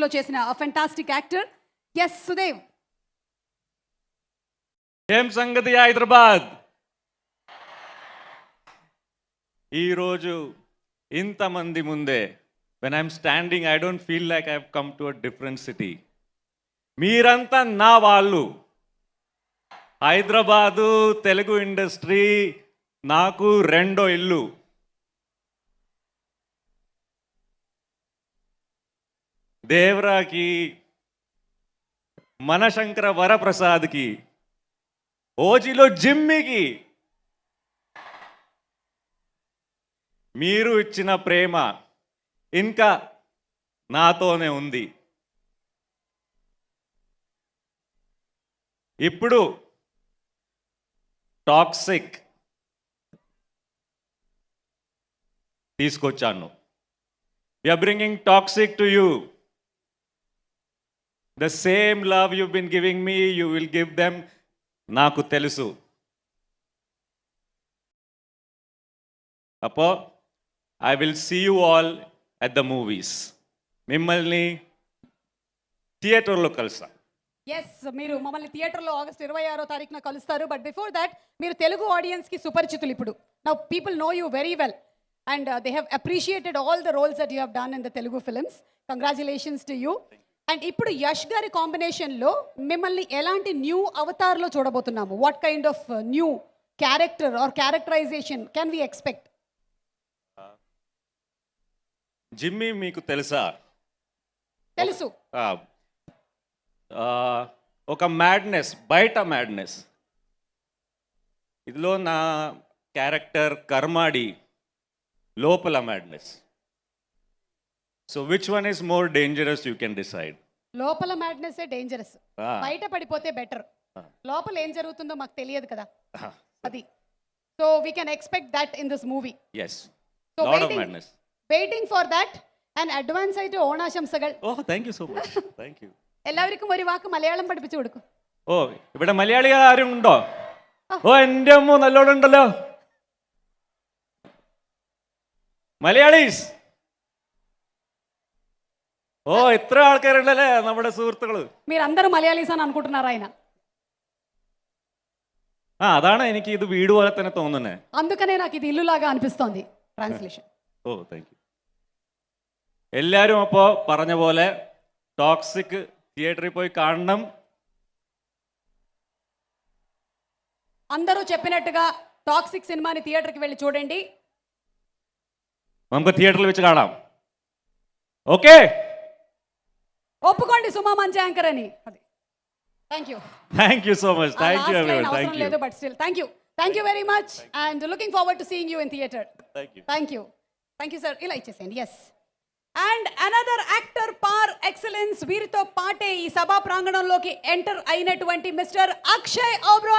లో చేసిన fantastic actor. Yes Sudev. ఏం సంగతి హైదరాబాద్. ఈరోజు ఇంతమంది ముందే when I'm standing I don't feel like I've come to a different city. మీరంతా నా వాళ్ళు. హైదరాబాదు తెలుగు ఇండస్ట్రీ నాకు రెండో ఇల్లు. దేవరాకి, మనశంకర వరప్రసాద్కి, ఓజీలో జిమ్మికి మీరు ఇచ్చిన ప్రేమ ఇంకా నాతోనే ఉంది. ఇప్పుడు టాక్సిక్ తీసుకొచ్చాను. We are bringing toxic to you. The same love you've been giving me, you will give them. నాకు తెలుసు. అప్పో I will see you all at the movies. మిమ్మల్ని థియేటర్లో కలుస్తా. ఎస్, మీరు మమ్మల్ని థియేటర్లో ఆగస్ట్ 26వ తారీఖున కలుస్తారు. బట్ బిఫోర్ దాట్ మీరు తెలుగు ఆడియన్స్కి సుపరిచితులు. ఇప్పుడు now people know you very well and they have appreciated all the roles that you have done in the Telugu films. Congratulations to you. And ఇప్పుడు యష్ గారి కాంబినేషన్లో మిమ్మల్ని ఎలాంటి న్యూ అవతార్లో చూడబోతున్నాము? What kind of new character or characterization can we expect? Jimmy మీకు తెలుసా? తెలుసు. ఒక మ్యాడ్నెస్, బయట మ్యాడ్నెస్. ఇదిలో నా క్యారెక్టర్ కర్మాడి, లోపల madness. So which one is more dangerous you can decide. లోపల మ్యాడ్నెస్ డేంజరస్, బయట పడిపోతే బెటర్. లోపల ఏం జరుగుతుందో మాకు తెలియదు కదా, అది. So we can expect that in this movie. yes, lot of madness. Waiting for that and advance ആയിട്ട് ഓണാശംസകൾ. Oh, thank you so much. Thank you. എല്ലാവർക്കും ഒരു വാക്ക് മലയാളം പഠിപ്പിച്ചു കൊടുക്കും. ഓ, ഇവിടെ മലയാളി ആരും ഉണ്ടോ? ഓ, എൻ്റെ അമ്മ നല്ലോണുണ്ടല്ലോ മലയാളീസ്. ഓ, ഇത്ര ആൾക്കാരുണ്ടല്ലേ നമ്മുടെ സുഹൃത്തുക്കള്. మీరందరూ మలయాళీస్ అని అనుకుంటున్నారు ఆయన. അതാണ് എനിക്ക് ഇത് വീട് പോലെ തന്നെ തോന്നുന്നത്. అందుకనే నాకు ఇది ఇల్లులాగా అనిపిస్తోంది ట్రాన్స్లేషన్. Oh, thank you. എല്ലാവരും അപ്പോൾ പറഞ്ഞ പോലെ ടോക്സിക് థియేటర్కి పోయి കാണണം. అందరూ చెప్పినట్టుగా టాక్సిక్ సినిమాని థియేటర్కి వెళ్ళి చూడండి. നമുക്ക് థియేటర్లో വെച്ച് കാണാം. ఓకే, ఒప్పుకోండి సుమా మంచి యాంకర్ అని. అది. Thank you. Thank you so much. Thank you everyone. Thank you. లేదు but still thank you. Thank you very much and looking forward to seeing you in theatre. Thank you. Thank you. Thank you sir. ఇలా ఇచ్చేసేయండి. Yes. And another actor par excellence వీరితో పాటే ఈ సభా ప్రాంగణంలోకి enter అయినటువంటి mister Akshay Oberoi.